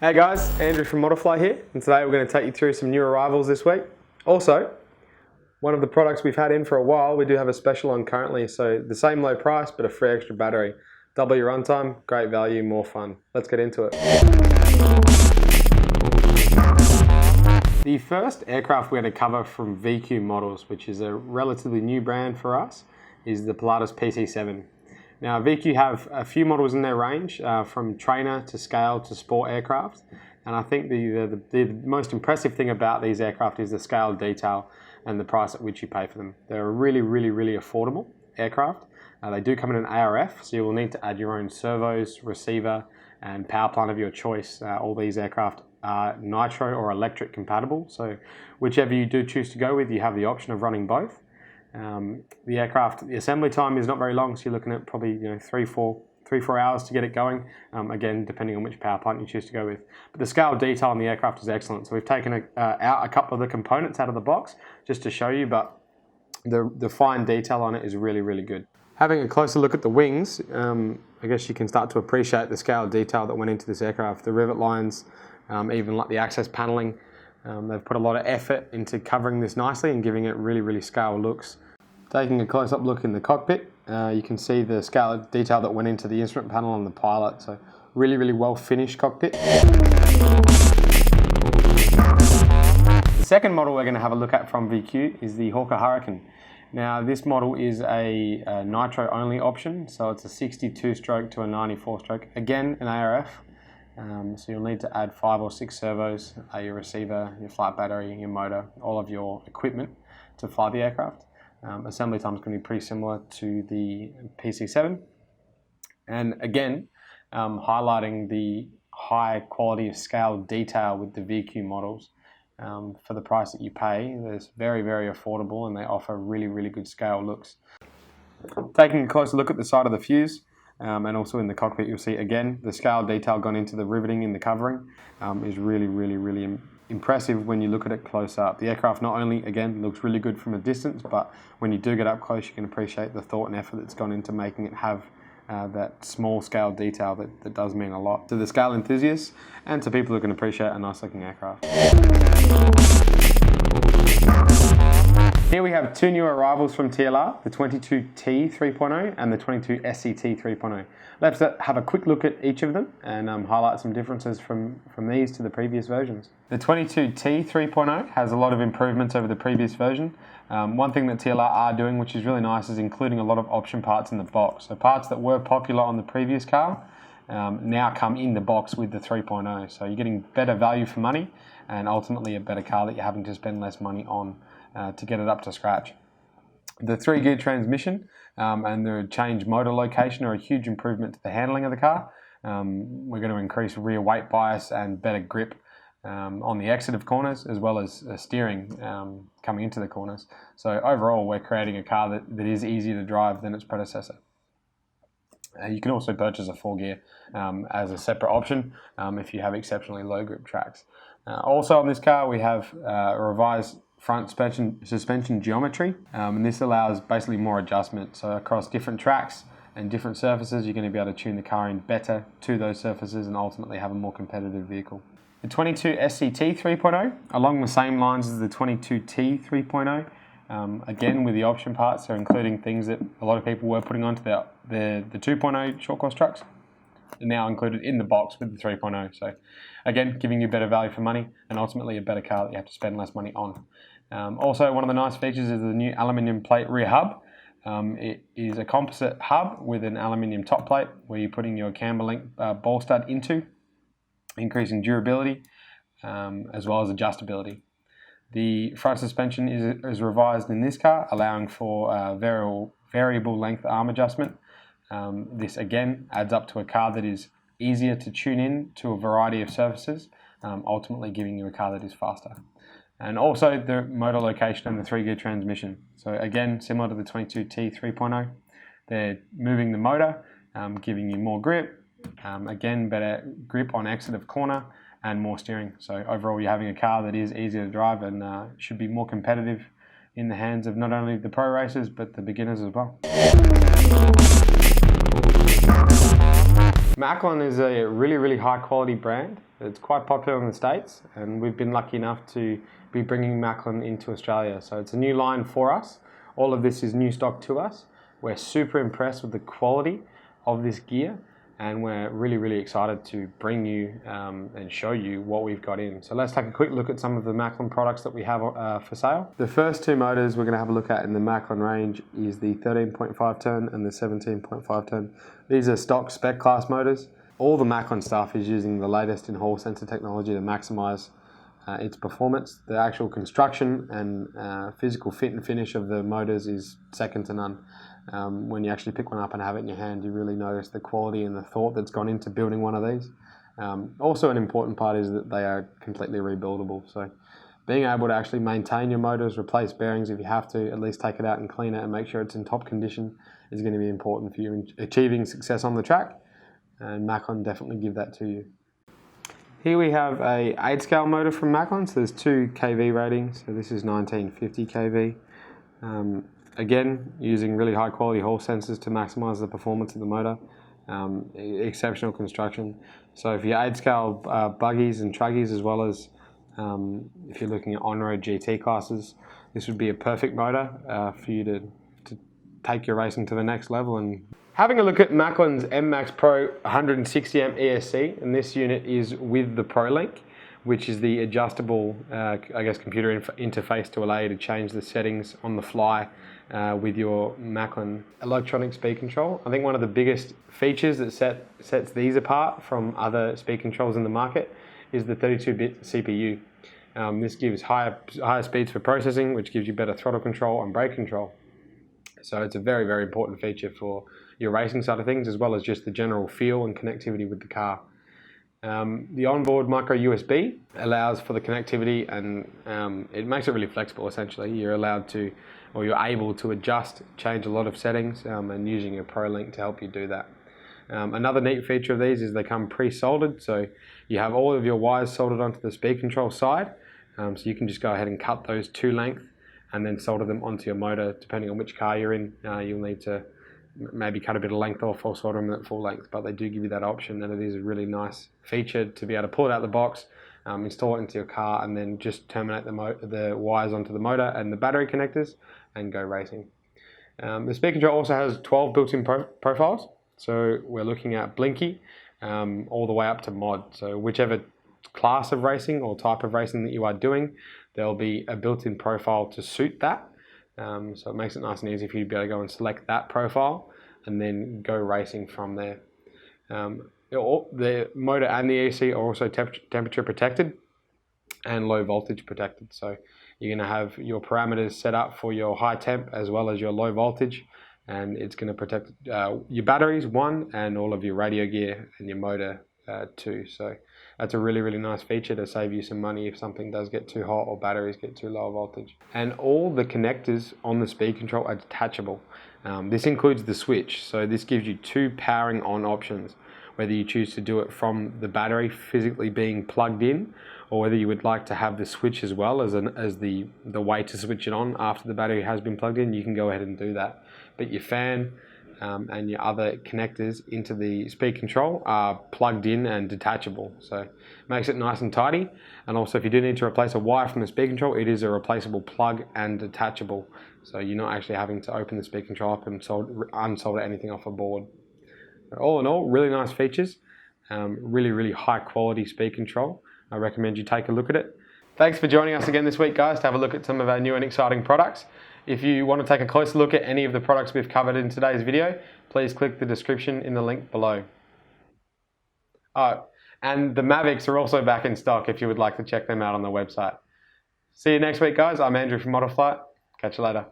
Hey guys, Andrew from Modifly here, and today we're going to take you through some new arrivals this week. Also, one of the products we've had in for a while, we do have a special on currently, so the same low price but a free extra battery. Double your runtime, great value, more fun. Let's get into it. The first aircraft we're going to cover from VQ Models, which is a relatively new brand for us, is the Pilatus PC7. Now, VQ have a few models in their range, from trainer to scale to sport aircraft. And I think the most impressive thing about these aircraft is the scale detail and the price at which you pay for them. They're a really affordable aircraft. They do come in an ARF, so you will need to add your own servos, receiver, and power plant of your choice. All these aircraft are nitro or electric compatible, so whichever you do choose to go with, you have the option of running both. The aircraft, the assembly time is not very long, so you're looking at probably 3-4 hours to get it going, again depending on which power plant you choose to go with. But the scale detail on the aircraft is excellent, so we've taken out a couple of the components out of the box just to show you, but the fine detail on it is really good. Having a closer look at the wings, I guess you can start to appreciate the scale detail that went into this aircraft. The rivet lines, even like the access paneling, they've put a lot of effort into covering this nicely and giving it really scale looks. Taking a close-up look in the cockpit, you can see the scale detail that went into the instrument panel on the pilot, so really well finished cockpit. The second model we're going to have a look at from VQ is the Hawker Hurricane. Now, this model is a nitro only option, so it's a 62 stroke to a 94 stroke, again an ARF. So you'll need to add 5 or 6 servos, your receiver, your flight battery, your motor, all of your equipment to fly the aircraft. Assembly time is going to be pretty similar to the PC7. And again, highlighting the high quality of scale detail with the VQ models. For the price that you pay, it's very affordable, and they offer really good scale looks. Taking a closer look at the side of the fuse, and also in the cockpit, you'll see again the scale detail gone into the riveting in the covering is really impressive when you look at it close up. The aircraft not only, again, looks really good from a distance, but when you do get up close, you can appreciate the thought and effort that's gone into making it have that small scale detail that does mean a lot to the scale enthusiasts and to people who can appreciate a nice looking aircraft. Here we have two new arrivals from TLR, the 22T 3.0 and the 22SCT 3.0. Let's have a quick look at each of them and highlight some differences from these to the previous versions. The 22T 3.0 has a lot of improvements over the previous version. One thing that TLR are doing, which is really nice, is including a lot of option parts in the box. So parts that were popular on the previous car now come in the box with the 3.0. So you're getting better value for money and ultimately a better car that you're having to spend less money on to get it up to scratch. The 3-gear transmission and the change motor location are a huge improvement to the handling of the car. We're going to increase rear weight bias and better grip on the exit of corners, as well as steering coming into the corners. So overall, we're creating a car that is easier to drive than its predecessor. You can also purchase a 4-gear as a separate option if you have exceptionally low grip tracks. Also on this car, we have a revised front suspension geometry, and this allows basically more adjustment. So across different tracks and different surfaces, you're going to be able to tune the car in better to those surfaces and ultimately have a more competitive vehicle. The 22SCT 3.0, along the same lines as the 22T 3.0, again with the option parts, are including things that a lot of people were putting onto the 2.0 short course trucks, are now included in the box with the 3.0. So again, giving you better value for money and ultimately a better car that you have to spend less money on. Also, one of the nice features is the new aluminium plate rear hub. It is a composite hub with an aluminium top plate where you're putting your camber link ball stud into, increasing durability as well as adjustability. The front suspension is revised in this car, allowing for variable length arm adjustment. This again adds up to a car that is easier to tune in to a variety of surfaces, ultimately giving you a car that is faster. And also the motor location and the 3-gear transmission. So again, similar to the 22T 3.0, they're moving the motor, giving you more grip, again better grip on exit of corner and more steering. So overall you're having a car that is easier to drive and should be more competitive in the hands of not only the pro racers but the beginners as well. Maclan is a really high quality brand. It's quite popular in the States, and we've been lucky enough to be bringing Maclan into Australia. So it's a new line for us. All of this is new stock to us. We're super impressed with the quality of this gear, and we're really excited to bring you and show you what we've got in. So let's take a quick look at some of the Maclan products that we have for sale. The first two motors we're going to have a look at in the Maclan range is the 13.5 ton and the 17.5 ton. These are stock spec class motors. All the Maclan stuff is using the latest in Hall sensor technology to maximize its performance. The actual construction and physical fit and finish of the motors is second to none. When you actually pick one up and have it in your hand, you really notice the quality and the thought that's gone into building one of these. Also, an important part is that they are completely rebuildable. So being able to actually maintain your motors, replace bearings if you have to, at least take it out and clean it and make sure it's in top condition is going to be important for you in achieving success on the track. And Maclan definitely give that to you. Here we have a 8 scale motor from Maclan. So there's 2 kV ratings. So this is 1950 kV. Again, using really high quality Hall sensors to maximize the performance of the motor. Exceptional construction. So for your 8 scale buggies and truggies, as well as if you're looking at on-road GT classes, this would be a perfect motor for you to take your racing to the next level. And having a look at Maclan's M-Max Pro 160 amp ESC, and this unit is with the ProLink, which is the adjustable, computer interface to allow you to change the settings on the fly with your Maclan electronic speed control. I think one of the biggest features that sets these apart from other speed controls in the market is the 32-bit CPU. This gives higher speeds for processing, which gives you better throttle control and brake control. So it's a very important feature for your racing side of things, as well as just the general feel and connectivity with the car. The onboard micro USB allows for the connectivity, and it makes it really flexible. Essentially, you're allowed to, or you're able to change a lot of settings, and using your ProLink to help you do that. Another neat feature of these is they come pre-soldered, so you have all of your wires soldered onto the speed control side, so you can just go ahead and cut those to length and then solder them onto your motor. Depending on which car you're in, you'll need to maybe cut a bit of length off or solder them at full length, but they do give you that option, and it is a really nice feature to be able to pull it out of the box, install it into your car, and then just terminate the wires onto the motor and the battery connectors and go racing. The speed control also has 12 built-in profiles, so we're looking at blinky all the way up to mod. So whichever class of racing or type of racing that you are doing, there'll be a built-in profile to suit that. So it makes it nice and easy for you to be able to go and select that profile and then go racing from there. The motor and the EC are also temperature protected and low voltage protected. So you're going to have your parameters set up for your high temp as well as your low voltage, and it's going to protect your batteries, one, and all of your radio gear and your motor, two. So that's a really nice feature to save you some money if something does get too hot or batteries get too low voltage. And all the connectors on the speed control are detachable. This includes the switch, so this gives you 2 powering on options, whether you choose to do it from the battery physically being plugged in, or whether you would like to have the switch as well as the way to switch it on after the battery has been plugged in. You can go ahead and do that. But your fan and your other connectors into the speed control are plugged in and detachable, so it makes it nice and tidy. And also, if you do need to replace a wire from the speed control, it is a replaceable plug and detachable, so you're not actually having to open the speed control up and unsolder anything off a board. All in all, really nice features, really high quality speed control. I recommend you take a look at it. Thanks for joining us again this week, guys, to have a look at some of our new and exciting products. If you want to take a closer look at any of the products we've covered in today's video, please click the description in the link below. Oh, and the Mavics are also back in stock if you would like to check them out on the website. See you next week, guys. I'm Andrew from Model Flight. Catch you later.